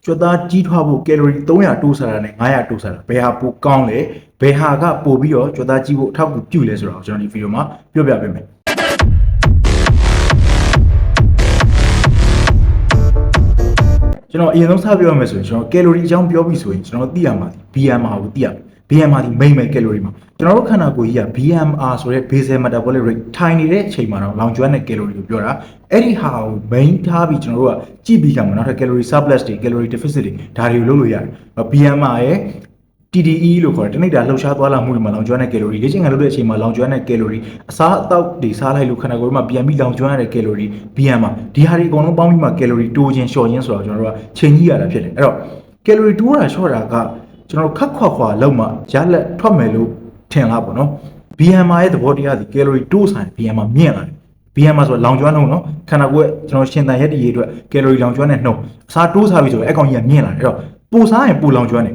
ကြွက်သားကြီးထွားဖို့ကယ်လိုရီ300တိုးစားတာနဲ့900တိုးစားတာဘယ်ဟာပိုကောင်းလဲဘယ်ဟာကပိုပြီးတော့ကြွက်သားကြီးဖို့အထောက်အကူပြုလဲဆိုတော့ကျွန်တော်ဒီဗီဒီယိုမှာပြောပြပေးမယ်ကျွန်တော်အရင်ဆုံးစပြောရမယ်ဆိုရင်ကျွန်တော်ကယ်လိုရီအကြောင်းပြောပြီးဆိုရင်ကျွန်တော်သိရမှာ BMR ကိုသိရ BMR ဒီ main ကယ်လိုရီမှာကျွန်တော်တို့ခန္ဓာကိုယ်ကြီးက BMR ဆိုတဲ့ basal metabolic rate ထိုင်နေတဲ့အချိန်မှာတော့လောင်ကျွမ်းတဲ့ကယ်လိုရီကိုပြောတာအဲ့ဒီဟာကို main ထားပြီးကျွန်တော်တို့ကကြည့်ပြီးကြမှာနောက်ထပ် calorie surplus တွေ calorie deficit တွေဒါတွေကိုလုပ်လို့ရတယ် BMR ရဲ့ TDE လို့ခေါ်တယ်တနေ့တာလှုပ်ရှားသွားလာမှုတွေမှာလောင်ကျွမ်းတဲ့ calorie လေ့ကျင့်ခန်းလုပ်တဲ့အချိန်မှာလောင်ကျွမ်းတဲ့ calorie အစားအသောက်တွေစားလိုက်လို့ခန္ဓာကိုယ်မှာပြန်ပြီးလောင်ကျွမ်းရတဲ့ calorie BMR ဒီဟာတွေအကုန်လုံးပေါင်းပြီးမှ calorie တိုးခြင်းလျှော့ခြင်းဆိုတော့ကျွန်တော်တို့ကချိန်ကြီးရတာဖြစ်တယ်အဲ့တော့ calorie တိုးတာလျှော့တာကကျွန်တော်ခက်ခွာခွာလောက်မှရလက်ထွက်မယ်လို့ထင်လားပေါ့နော် BMR ရဲ့သဘောတရားဒီ calorie တိုးဆိုင် BMR မြင့်လာတယ် BMR ဆိုလောင်ကျွမ်းနှုန်းနော်ခန္ဓာကိုယ်ကျွန်တော်ရှင်သန်ရက်တည်ရေးအတွက် calorie လောင်ကျွမ်းတဲ့နှုန်းအစားတိုးစားပြီဆိုရင်အကောင်ကြီးကမြင့်လာတယ်အဲ့တော့ပိုစားရင်ပိုလောင်ကျွမ်းတယ်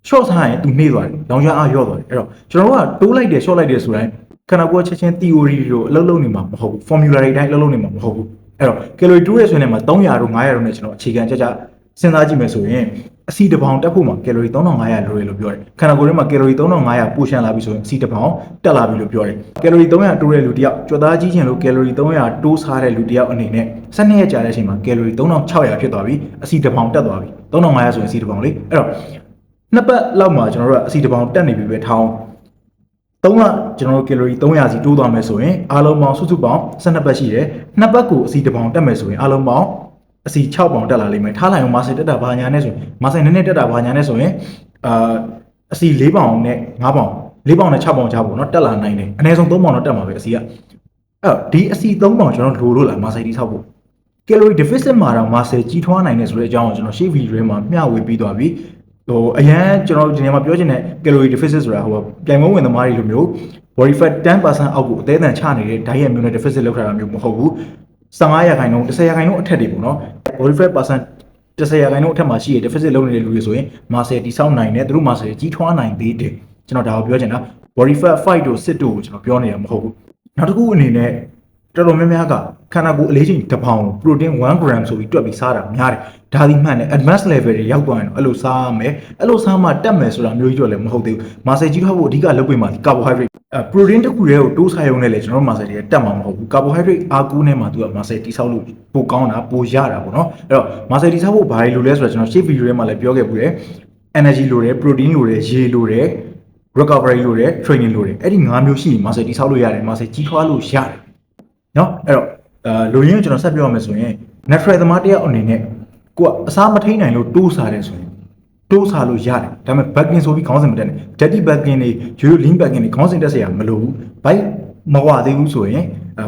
short စားရင်သူနှေးသွားတယ်လောင်ကျွမ်းအားလျော့သွားတယ်အဲ့တော့ကျွန်တော်တို့ကတိုးလိုက်တယ် short လိုက်တယ်ဆိုတိုင်းခန္ဓာကိုယ်ချက်ချင်း theory တွေကိုအလုပ်လုပ်နေမှာမဟုတ်ဘူး formula တွေတိုင်းအလုပ်လုပ်နေမှာမဟုတ်ဘူးအဲ့တော့ calorie တိုးရဲဆိုရင်လည်း300တို့900တို့နဲ့ကျွန်တော်အခြေခံကြကြစဉ်းစားကြည့်မယ်ဆိုရင်အစီတစ်ပေါင်တက်ဖို့မှာ calorie 3500လိုတယ်လို့ပြောတယ်ခန္ဓာကိုယ်ထဲမှာ calorie 3500ပိုရှန်လာပြီဆိုရင်အစီတစ်ပေါင်တက်လာပြီလို့ပြောတယ် calorie 300တိုးတဲ့လူတယောက်ကြွက်သားကြီးချင်လို့ calorie 300တိုးစားတဲ့လူတယောက်အနေနဲ့12ရက်ကြာတဲ့အချိန်မှာ calorie 3600ဖြစ်သွားပြီအစီတစ်ပေါင်တက်သွားပြီ3500ဆိုရင်အစီတစ်ပေါင်လေအဲ့တော့နှစ်ပတ်လောက်မှာကျွန်တော်တို့ကအစီတစ်ပေါင်တက်နေပြီပဲထောင်း3လကျွန်တော်တို့ calorie 300စီတိုးသွားမယ်ဆိုရင်အားလုံးပေါင်းစုစုပေါင်း12ပတ်ရှိတယ်နှစ်ပတ်ကိုအစီတစ်ပေါင်တက်မယ်ဆိုရင်အားလုံးပေါင်းအစီ6ပေါင်တက်လာလိမ့်မယ်ထားလိုက်အောင်မာဆယ်တက်တာဘာညာနဲ့ဆိုရင်မာဆယ်နည်းနည်းတက်တာဘာညာနဲ့ဆိုရင်အစီ4ပေါင်နဲ့5ပေါင်4ပေါင်နဲ့6ပေါင်ချပေါ့နော်တက်လာနိုင်တယ်အနည်းဆုံး3ပေါင်တော့တက်မှာပဲအစီကအဲ့တော့ဒီအစီ3ပေါင်ကျွန်တော်လိုလို့လားမာဆယ်တိဆောက်ဖို့ calorie deficit မှာတော့မာဆယ်ကြီးထွားနိုင်တယ်ဆိုတဲ့အကြောင်းကိုကျွန်တော်ရှေ့ဗီဒီယိုထဲမှာမျှဝေပြီးသွားပြီအရန်ကျွန်တော်ဒီနေရာမှာပြောချင်တဲ့ calorie deficit ဆိုတာဟိုပြိုင်ပွဲဝင်သမားတွေလိုမျိုး body fat 10% အောက်ကိုအသေးအံချနေတဲ့ diet မျိုးနဲ့ deficit လောက်ထားတာမျိုးမဟုတ်ဘူး15%ရာခိုင်နှုန်း10%ရာခိုင်နှုန်းအထက်တွေပေါ့နော် body fat percent 10%ရာခိုင်နှုန်းအထက်မှာရှိရ deficit လုပ်နေတဲ့လူတွေဆိုရင် muscle တိဆောက်နိုင်တယ်သူတို့ muscle ကြီးထွားနိုင်သေးတယ်ကျွန်တော်ဒါကိုပြောချင်တာ body fat fight တို့ sit တို့ကိုကျွန်တော်ပြောနေတာမဟုတ်ဘူးနောက်တစ်ခုအနေနဲ့တော်တော်များများကခန္ဓာကိုယ်အလေးချိန်တစ်ပေါင် protein 1 gram ဆိုပြီးတွက်ပြီးစားတာများတယ်ဒါဒီမှန်တယ် advanced level တွေရောက်သွားရင်တော့အဲ့လိုစားရမယ်အဲ့လိုစားမှတက်မယ်ဆိုတာမျိုးကြီးတော့လည်းမဟုတ်သေးဘူး muscle ကြီးထွားဖို့အဓိကလုပ်ပေးမှာဒီ carbohydrate protein တစ်ခုတည်းကိုတိုးစားရုံနဲ့လေကျွန်တော် muscle တွေကတက်မှာမဟုတ်ဘူး carbohydrate အားကူးနေမှာသူက muscle တိဆောက်လို့ပိုကောင်းတာပိုရတာပေါ့နော်အဲ့တော့ muscle တိဆောက်ဖို့ဘာတွေလိုလဲဆိုတော့ကျွန်တော်ရှေ့ video ထဲမှာလည်းပြောခဲ့ဘူးတယ် energy လိုတယ် protein လိုတယ်ရေလိုတယ် recovery လိုတယ် training လိုတယ်အဲ့ဒီ5မျိုးရှိရင် muscle တိဆောက်လို့ရတယ် muscle ကြီးထွားလို့ရတယ်နော်အဲ့တော့လူရင်းကျွန်တော်ဆက်ပြောရမယ်ဆိုရင် natural သမားတယောက်အနေနဲ့ကိုကအစားမထိန်နိုင်လို့တိုးစားတယ်ဆိုရင်တိုးစားလို့ရတယ်ဒါပေမဲ့ backing ဆိုပြီးခေါင်းစဉ်မတက်နဲ့ dirty backing တွေရိုးရိုး lean backing တွေခေါင်းစဉ်တက်เสียမလိုဘူး bike မဝသေးဘူးဆိုရင်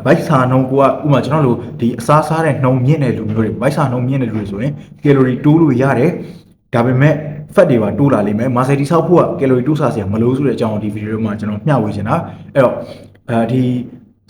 bike စာနှုန်းကိုကဥပမာကျွန်တော်တို့ဒီအစားစားတဲ့နှုန်းမြင့်တဲ့လူမျိုးတွေ bike စာနှုန်းမြင့်တဲ့လူတွေဆိုရင် calorie တိုးလို့ရတယ်ဒါပေမဲ့ fat တွေပါတိုးလာလိမ့်မယ် muscle တိဆောက်ဖို့က calorie တိုးစားเสียမလိုဆိုတဲ့အကြောင်းဒီဗီဒီယိုမှာကျွန်တော်မျှဝေချင်တာအဲ့တော့ဒီ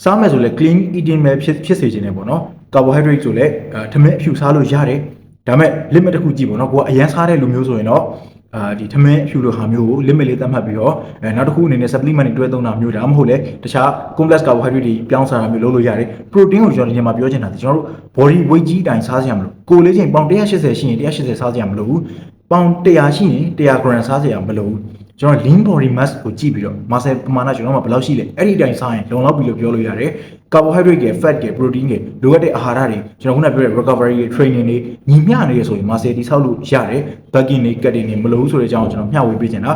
စားမယ်ဆိုလဲ clean eating ပဲဖြစ်စေချင်တယ်ပေါ့နော် carbohydrate ဆိုလဲထမင်းအဖြူစားလို့ရတယ်ဒါပေမဲ့ limit တစ်ခုကြည့်ပေါ့နော်ကိုကအရန်စားတဲ့လူမျိုးဆိုရင်တော့ဒီထမင်းအဖြူလိုဟာမျိုးကို limit လေးသတ်မှတ်ပြီးတော့နောက်တစ်ခုအနေနဲ့ supplement တွေတွဲသုံးတာမျိုးဒါမှမဟုတ်လဲတခြား complex carbohydrate တွေပြောင်းစားတာမျိုးလုပ်လို့ရတယ် protein ကိုကျွန်တော်ဒီမှာပြောချင်တာကျွန်တော်တို့ body weight ကြီးတိုင်းစားစရာမလိုကိုလေးချိန်ပေါင်180ရှိရင်180စားစရာမလိုဘူးပေါင်100ရှိရင်100 gram စားစရာမလိုဘူးကျွန်တော် lean body mass ကိုကြည့်ပြီးတော့ muscle ပမာဏကျွန်တော်မှာဘယ်လောက်ရှိလဲအဲ့ဒီအတိုင်းစားရင်လုံလောက်ပြီလို့ပြောလို့ရတယ် carbohydrate တွေ fat တွေ protein တွေလိုအပ်တဲ့အာဟာရတွေကျွန်တော်ခုနပြောတဲ့ recovery တွေ training တွေညီမျှနေရဆိုရင် muscle တိဆောက်လို့ရတယ် backing တွေ cutting တွေမလိုဘူးဆိုတဲ့အကြောင်းကိုကျွန်တော်မျှဝေပေးချင်တာ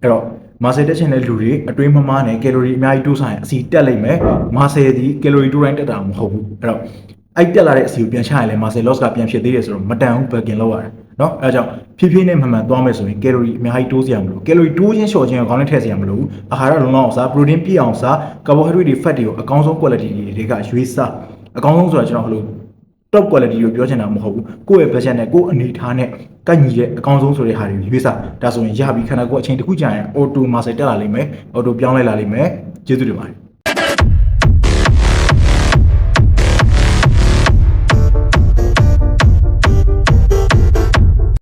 အဲ့တော့ muscle တက်ချင်တဲ့လူတွေအတွင်းမမားနဲ့ calorie အများကြီးတိုးစားရင်အစီတက်လိမ့်မယ် muscle ဒီ calorie တိုးတိုင်းတက်တာမဟုတ်ဘူးအဲ့တော့အဲ့တက်လာတဲ့အစီကိုပြန်ချရင်လည်း muscle loss ကပြန်ဖြစ်သေးတယ်ဆိုတော့မတန်ဘူး backing လောက်ရတယ်နော်အဲကြောင့်ဖြည်းဖြည်းနဲ့မှန်မှန်သွားမယ်ဆိုရင် calorie အများကြီးတိုးစရာမလို calorie တိုးခြင်းလျှော့ခြင်းကိုခေါင်းနဲ့ထည့်စရာမလိုဘူးအာဟာရလုံလောက်အောင်စား protein ပြည့်အောင်စား carbohydrate တွေ fat တွေကိုအကောင်းဆုံး quality တွေကရွေးစားအကောင်းဆုံးဆိုတာကျွန်တော်ဟိုလို top quality ကိုပြောချင်တာမဟုတ်ဘူးကိုယ့်ရဲ့ budget နဲ့ကိုယ့်အနေထားနဲ့ကိုက်ညီတဲ့အကောင်းဆုံးဆိုတဲ့ဟာတွေရွေးစားဒါဆိုရင်ရပြီခန္ဓာကိုယ်အချိန်တစ်ခုကြာရင် auto muscle တက်လာလိမ့်မယ် auto ပြောင်းလဲလာလိမ့်မယ်ကျေးဇူးတင်ပါတယ်